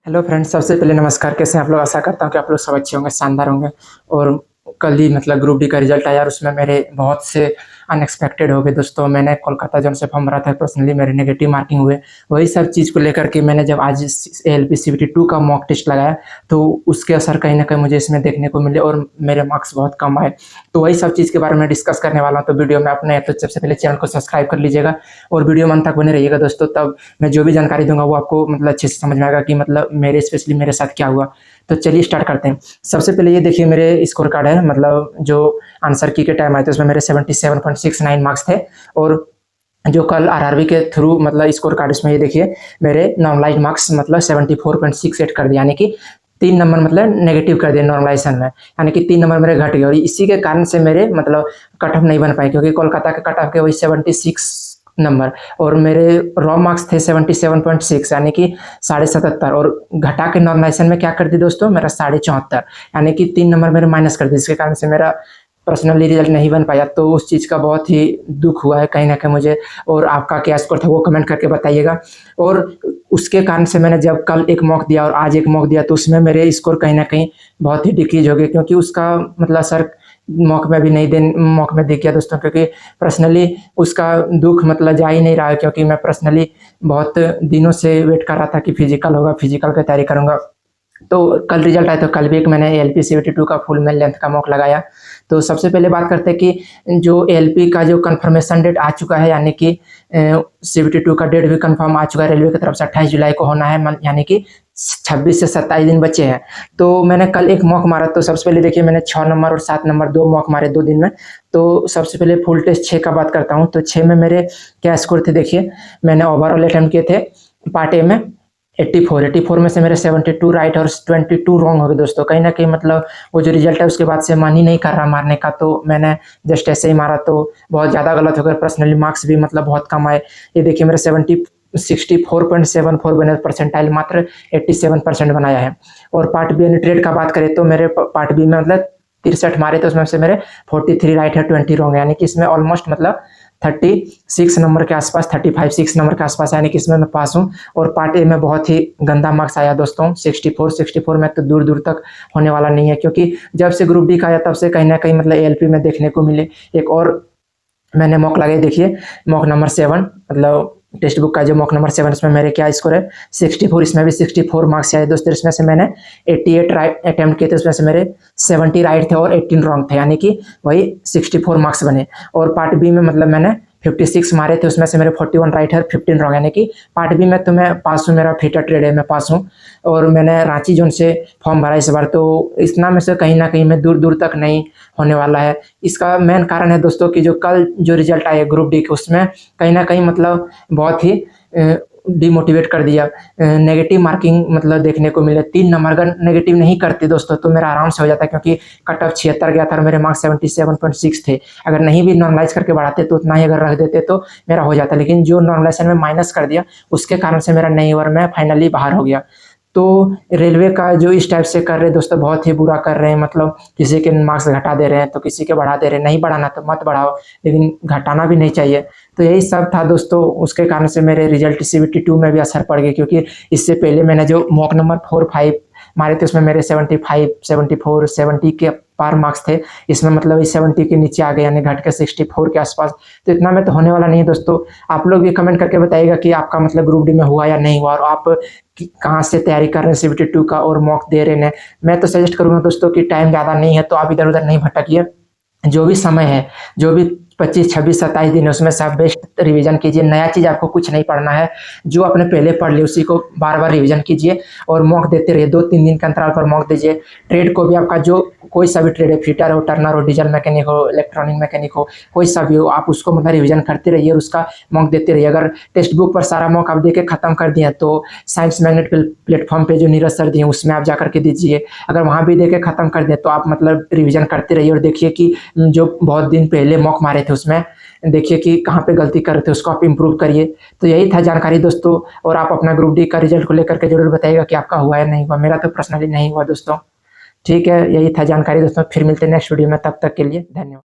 Hello friends, सबसे पहले नमस्कार। कैसे हैं आप लोग? आशा करता हूँ कि आप लोग सब अच्छे होंगे, शानदार होंगे। और कल ही मतलब ग्रुप डी का रिजल्ट आया और उसमें मेरे बहुत से अनएक्सपेक्टेड हो गए दोस्तों। मैंने कोलकाता जोन से फॉर्म भरा था, पर्सनली मेरे नेगेटिव मार्किंग हुए। वही सब चीज़ को लेकर के मैंने जब आज ALP CBT 2 का मॉक टेस्ट लगाया तो उसके असर कहीं ना कहीं मुझे इसमें देखने को मिले और मेरे मार्क्स बहुत कम आए। तो वही सब चीज़ के बारे में डिस्कस करने वाला हूँ। तो वीडियो में अपने तो सबसे पहले चैनल को सब्सक्राइब कर लीजिएगा और वीडियो में अंत तक बने रहिएगा दोस्तों। तब मैं जो भी जानकारी दूंगा वो आपको मतलब अच्छे से समझ में आएगा कि मतलब मेरे स्पेशली मेरे साथ क्या हुआ। तो चलिए स्टार्ट करते हैं। सबसे पहले ये देखिए मेरे स्कोर कार्ड है, मतलब जो आंसर की के टाइम आए थे उसमें मेरे 77.69 मार्क्स थे। और जो कल आरआरबी के थ्रू मतलब स्कोर कार्ड, इसमें ये देखिए मेरे नॉर्मलाइज मार्क्स मतलब 74.68 कर दिया, यानी कि 3 नंबर मतलब नेगेटिव कर दिया नॉर्मलाइजेशन में, यानी कि 3 नंबर मेरे घट गए। और इसी के कारण से मेरे मतलब कट ऑफ नहीं बन पाए, क्योंकि कोलकाता के कट ऑफ के वही 76 नंबर और मेरे रॉ मार्क्स थे 77.6, यानी कि 77.5। और घटा के नॉर्मलाइजेशन में क्या कर दी दोस्तों, मेरा 74.5, यानी कि 3 नंबर मेरे माइनस कर दी, जिसके कारण से मेरा पर्सनली रिजल्ट नहीं बन पाया। तो उस चीज़ का बहुत ही दुख हुआ है कहीं ना कहीं मुझे। और आपका क्या स्कोर था वो कमेंट करके बताइएगा। और उसके कारण से मैंने जब कल एक मॉक दिया और आज एक मॉक दिया तो उसमें मेरे स्कोर कहीं ना कहीं बहुत ही डिक्रीज हो गए, क्योंकि उसका मतलब सर मॉक में भी नहीं दे मॉक में दिख गया दोस्तों। क्योंकि पर्सनली उसका दुख मतलब जा ही नहीं रहा है, क्योंकि मैं पर्सनली बहुत दिनों से वेट कर रहा था कि फिजिकल होगा, फिजिकल की तैयारी करूंगा। तो कल रिजल्ट आया तो कल भी एक मैंने ALP CBT 2 का फुल मेल लेंथ का मॉक लगाया। तो सबसे पहले बात करते हैं कि जो ALP का जो कंफर्मेशन डेट आ चुका है, यानी कि CBT 2 का डेट भी कंफर्म आ चुका है रेलवे की तरफ से। 28 जुलाई को होना है, यानी कि 26 से 27 दिन बचे हैं। तो मैंने कल एक मॉक मारा। तो सबसे पहले देखिए मैंने 6 नंबर और 7 नंबर 2 मॉक मारे 2 दिन में। तो सबसे पहले फुल टेस्ट 6 का बात करता हूँ। तो 6 में मेरे क्या स्कोर थे देखिए। मैंने ओवरऑल अटेम्प्ट किए थे पार्ट ए में 84 में से मेरे 72 राइट और 22 रॉन्ग हो गए दोस्तों। कहीं ना कहीं मतलब वो जो रिजल्ट है उसके बाद से मन ही नहीं कर रहा मारने का, तो मैंने जस्ट ऐसे ही मारा तो बहुत ज़्यादा गलत हो गया। पर्सनली मार्क्स भी मतलब बहुत कम आए। ये देखिए मेरे 64.74 बने, परसेंटाइल मात्र 87% बनाया है। और पार्ट बी यानी ट्रेड का बात करें तो मेरे पार्ट बी में मतलब 63 मारे थे, उसमें से मेरे 43 राइट है 20 रॉन्ग है, यानी कि इसमें ऑलमोस्ट मतलब 36 नंबर के आसपास, 35-6 नंबर के आसपास, यानी कि इसमें मैं पास हूँ। और पार्ट ए में बहुत ही गंदा मार्क्स आया दोस्तों, 64 में तो दूर दूर तक होने वाला नहीं है, क्योंकि जब से ग्रुप डी का आया तब से कहीं ना कहीं मतलब ALP में देखने को मिले। एक और मैंने मॉक लगाई देखिए, मॉक नंबर 7 मतलब टेक्स्ट बुक का जो मॉक नंबर 7, इसमें मेरे क्या स्कोर है 64। इसमें भी 64 मार्क्स आए दोस्तों। इसमें से मैंने 88 राइट अटेम्प्ट किए थे, उसमें से मेरे 70 राइट थे और 18 रॉन्ग थे, यानी कि वही 64 मार्क्स बने। और पार्ट बी में मतलब मैंने 56 मारे थे, उसमें से मेरे 41 राइट है 15 रॉन्ग, यानी कि पार्ट बी में तो मैं पास हूँ, मेरा फिटर ट्रेड है, मैं पास हूँ। और मैंने रांची जोन से फॉर्म भरा इस बार, तो इतना में से कहीं ना कहीं में दूर दूर तक नहीं होने वाला है। इसका मेन कारण है दोस्तों कि जो कल जो रिजल्ट आया ग्रुप डी के, उसमें कहीं ना कहीं मतलब बहुत ही डिमोटिवेट कर दिया। नेगेटिव मार्किंग मतलब देखने को मिले। 3 नंबर अगर नेगेटिव नहीं करते दोस्तों तो मेरा आराम से हो जाता, क्योंकि कट ऑफ 76 गया था और मेरे मार्क्स 77.6 थे। अगर नहीं भी नॉर्मलाइज करके बढ़ाते तो उतना ही अगर रख देते तो मेरा हो जाता, लेकिन जो नॉर्मलाइजेशन में माइनस कर दिया उसके कारण से मेरा नहीं हुआ और मैं फाइनली बाहर हो गया। तो रेलवे का जो इस टाइप से कर रहे दोस्तों बहुत ही बुरा कर रहे हैं। मतलब किसी के मार्क्स घटा दे रहे हैं तो किसी के बढ़ा दे रहे हैं। नहीं बढ़ाना तो मत बढ़ाओ, लेकिन घटाना भी नहीं चाहिए। तो यही सब था दोस्तों, उसके कारण से मेरे रिजल्ट CBT 2 में भी असर पड़ गया, क्योंकि इससे पहले मैंने जो मॉक नंबर 4-5 मारे थे उसमें मेरे 75, 74, 70 के पार मार्क्स थे। इसमें मतलब इस 70 के नीचे आ गए, यानी घट के 64 के आसपास। तो इतना में तो होने वाला नहीं है दोस्तों। आप लोग भी कमेंट करके बताइएगा कि आपका मतलब ग्रुप डी में हुआ या नहीं हुआ, और आप कहाँ से तैयारी कर रहे हैं CBT 2 का और मॉक दे रहे हैं। मैं तो सजेस्ट करूंगा दोस्तों कि टाइम ज़्यादा नहीं है तो आप इधर उधर नहीं भटकिए। जो भी समय है, जो भी 25, 26, 27 दिन है, उसमें से आप बेस्ट रिवीजन कीजिए। नया चीज़ आपको कुछ नहीं पढ़ना है, जो आपने पहले पढ़ लिया उसी को बार बार रिवीजन कीजिए और मॉक देते रहिए। 2-3 दिन के अंतराल पर मॉक दीजिए। ट्रेड को भी आपका जो कोई सा भी ट्रेड है, फिटर हो, टर्नर हो, डीजल मैकेनिक हो, इलेक्ट्रॉनिक मैकेनिक हो, कोई सा भी हो, आप उसको मतलब रिवीजन करते रहिए और उसका मॉक देते रहिए। अगर टेक्स्ट बुक पर सारा मॉक आप दे के खत्म कर दिए तो साइंस मैग्नेट प्लेटफॉर्म पे जो नीरज सर दिए उसमें आप जा करके दीजिए। अगर वहाँ भी दे के खत्म कर दिए तो आप मतलब रिवीजन करते रहिए और देखिए कि जो बहुत दिन पहले मॉक मारे थे उसमें देखिए कि कहाँ पे गलती कर रहे थे, उसको आप इम्प्रूव करिए। तो यही था जानकारी दोस्तों। और आप अपना ग्रुप डी का रिजल्ट को लेकर के जरूर बताइएगा कि आपका हुआ या नहीं हुआ। मेरा तो पर्सनली नहीं हुआ दोस्तों। ठीक है, यही था जानकारी दोस्तों। फिर मिलते हैं नेक्स्ट वीडियो में, तब तक के लिए धन्यवाद।